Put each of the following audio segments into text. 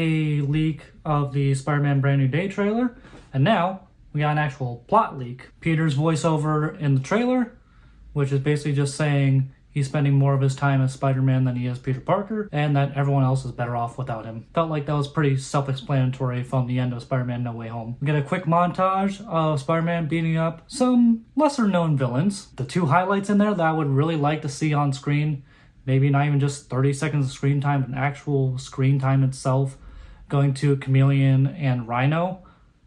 a leak of the Spider-Man Brand New Day trailer, and now we got an actual plot leak. Peter's voiceover in the trailer, which is basically just saying he's spending more of his time as Spider-Man than he is Peter Parker, and that everyone else is better off without him. Felt like that was pretty self-explanatory from the end of Spider-Man No Way Home. We get a quick montage of Spider-Man beating up some lesser-known villains. The two highlights in there that I would really like to see on screen, maybe not even just 30 seconds of screen time, but actual screen time itself, going to Chameleon and Rhino.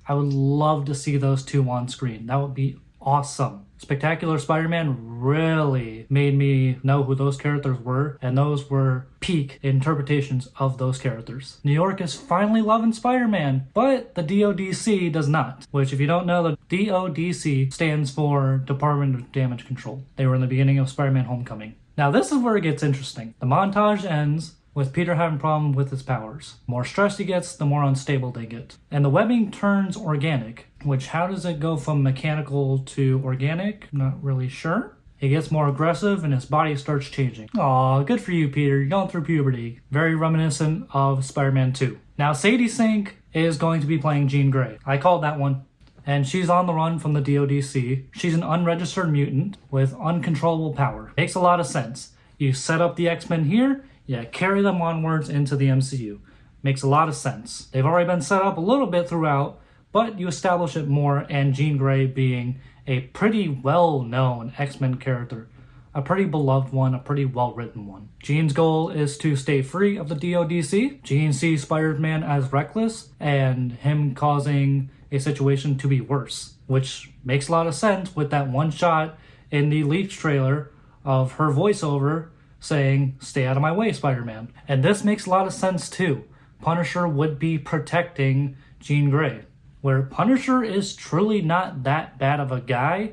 I would love to see those two on screen. That would be awesome. Spectacular Spider-Man really made me know who those characters were, and those were peak interpretations of those characters. New York is finally loving Spider-Man, but the DODC does not, which if you don't know, the DODC stands for Department of Damage Control. They were in the beginning of Spider-Man Homecoming. Now this is where it gets interesting. The montage ends with Peter having a problem with his powers. The more stressed he gets, the more unstable they get. And the webbing turns organic, which how does it go from mechanical to organic? I'm not really sure. He gets more aggressive and his body starts changing. Aw, good for you, Peter. You're going through puberty. Very reminiscent of Spider-Man 2. Now Sadie Sink is going to be playing Jean Grey. I called that one. And she's on the run from the DODC. She's an unregistered mutant with uncontrollable power. Makes a lot of sense. You set up the X-Men here, yeah, carry them onwards into the MCU. Makes a lot of sense. They've already been set up a little bit throughout, but you establish it more, and Jean Grey being a pretty well-known X-Men character. A pretty beloved one, a pretty well-written one. Jean's goal is to stay free of the DODC. Jean sees Spider-Man as reckless, and him causing a situation to be worse, which makes a lot of sense with that one shot in the leaked trailer of her voiceover saying, "Stay out of my way, Spider-Man." And this makes a lot of sense too. Punisher would be protecting Jean Grey, where Punisher is truly not that bad of a guy.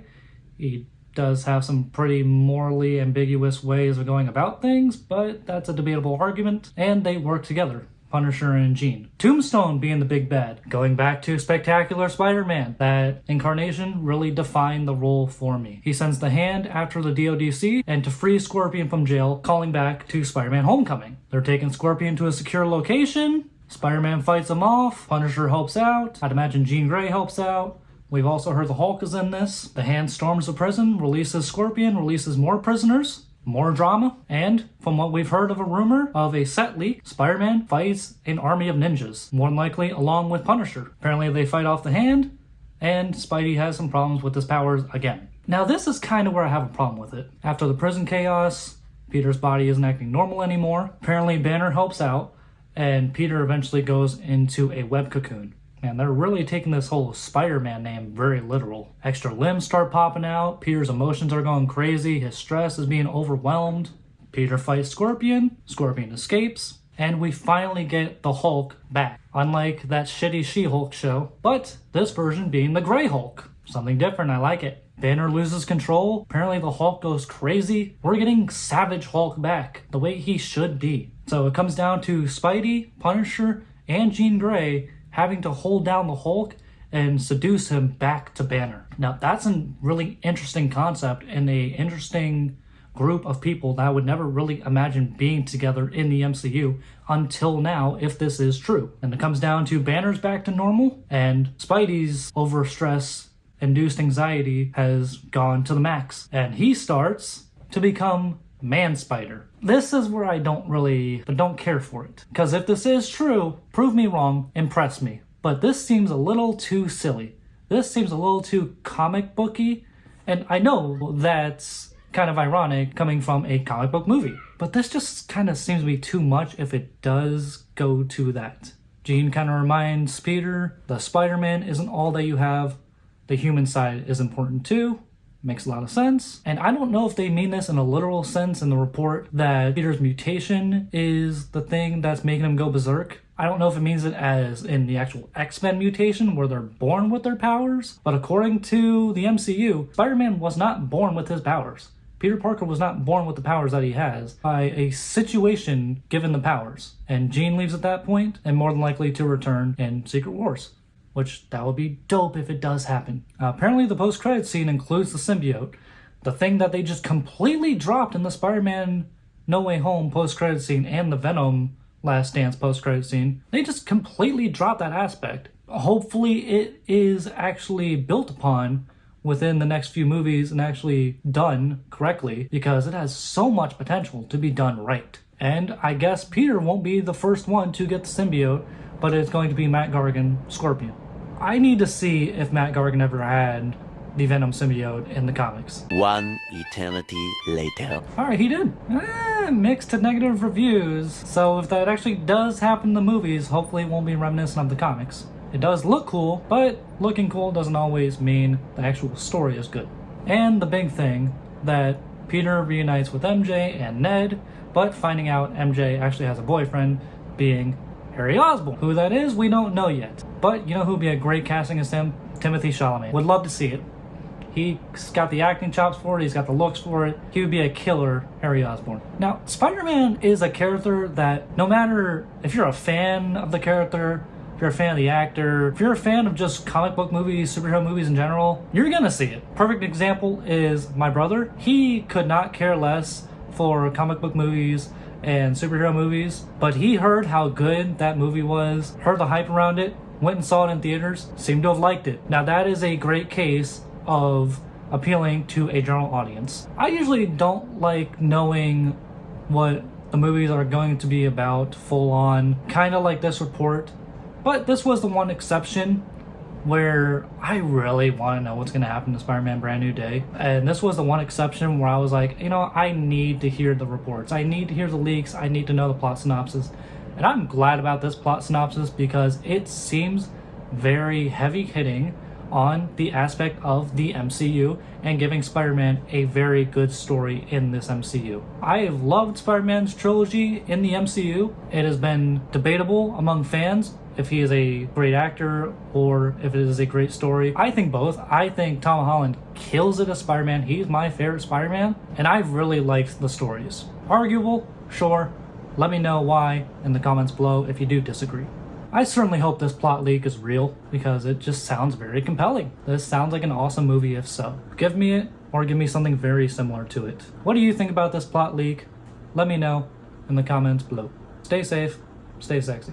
He does have some pretty morally ambiguous ways of going about things, but that's a debatable argument, and they work together. Punisher and Jean. Tombstone being the big bad. Going back to Spectacular Spider-Man, that incarnation really defined the role for me. He sends the Hand after the DODC and to free Scorpion from jail, calling back to Spider-Man Homecoming. They're taking Scorpion to a secure location. Spider-Man fights him off. Punisher helps out. I'd imagine Jean Grey helps out. We've also heard the Hulk is in this. The Hand storms the prison, releases Scorpion, releases more prisoners. More drama, and from what we've heard of a rumor of a set leak, Spider-Man fights an army of ninjas, more than likely along with Punisher. Apparently they fight off the Hand, and Spidey has some problems with his powers again. Now this is kind of where I have a problem with it. After the prison chaos, Peter's body isn't acting normal anymore. Apparently Banner helps out, and Peter eventually goes into a web cocoon. Man, they're really taking this whole Spider-Man name very literal. Extra limbs start popping out, Peter's emotions are going crazy, his stress is being overwhelmed. Peter fights Scorpion, Scorpion escapes, and we finally get the Hulk back. Unlike that shitty She-Hulk show, but this version being the Grey Hulk. Something different, I like it. Banner loses control, apparently the Hulk goes crazy. We're getting Savage Hulk back, the way he should be. So it comes down to Spidey, Punisher, and Jean Grey having to hold down the Hulk and seduce him back to Banner. Now that's a really interesting concept and a interesting group of people that I would never really imagine being together in the MCU until now, if this is true. And it comes down to Banner's back to normal, and Spidey's overstress induced anxiety has gone to the max, and he starts to become Man-Spider. This is where I don't care for it. Because if this is true, prove me wrong, impress me. But this seems a little too silly. This seems a little too comic booky. And I know that's kind of ironic coming from a comic book movie. But this just kind of seems to be too much if it does go to that. Jean kind of reminds Peter, the Spider-Man isn't all that you have. The human side is important too. Makes a lot of sense. And I don't know if they mean this in a literal sense in the report that Peter's mutation is the thing that's making him go berserk. I don't know if it means it as in the actual X-Men mutation where they're born with their powers. But according to the MCU, Spider-Man was not born with his powers. Peter Parker was not born with the powers that he has by a situation given the powers. And Jean leaves at that point and more than likely to return in Secret Wars. Which, that would be dope if it does happen. Apparently the post-credits scene includes the symbiote, the thing that they just completely dropped in the Spider-Man No Way Home post-credits scene and the Venom Last Dance post-credit scene. They just completely dropped that aspect. Hopefully it is actually built upon within the next few movies and actually done correctly, because it has so much potential to be done right. And I guess Peter won't be the first one to get the symbiote, but it's going to be Matt Gargan, Scorpion. I need to see if Matt Gargan ever had the Venom symbiote in the comics. One eternity later. Alright, he did. Mixed to negative reviews. So if that actually does happen in the movies, hopefully it won't be reminiscent of the comics. It does look cool, but looking cool doesn't always mean the actual story is good. And the big thing, that Peter reunites with MJ and Ned, but finding out MJ actually has a boyfriend, being Harry Osborn. Who that is, we don't know yet. But you know who would be a great casting as him? Timothy Chalamet. Would love to see it. He's got the acting chops for it, he's got the looks for it. He would be a killer Harry Osborn. Now, Spider-Man is a character that no matter if you're a fan of the character, if you're a fan of the actor, if you're a fan of just comic book movies, superhero movies in general, you're gonna see it. Perfect example is my brother. He could not care less for comic book movies and superhero movies, but he heard how good that movie was, heard the hype around it, went and saw it in theaters, seemed to have liked it. Now that is a great case of appealing to a general audience. I usually don't like knowing what the movies are going to be about full on, kind of like this report, but this was the one exception where I really want to know what's going to happen to Spider-Man Brand New Day. And this was the one exception where I was like, you know, I need to hear the reports. I need to hear the leaks. I need to know the plot synopsis. And I'm glad about this plot synopsis because it seems very heavy hitting on the aspect of the MCU and giving Spider-Man a very good story in this MCU. I have loved Spider-Man's trilogy in the MCU. It has been debatable among fans if he is a great actor or if it is a great story. I think both. I think Tom Holland kills it as Spider-Man. He's my favorite Spider-Man, and I've really liked the stories. Arguable, sure. Let me know why in the comments below if you do disagree. I certainly hope this plot leak is real because it just sounds very compelling. This sounds like an awesome movie if so. Give me it or give me something very similar to it. What do you think about this plot leak? Let me know in the comments below. Stay safe, stay sexy.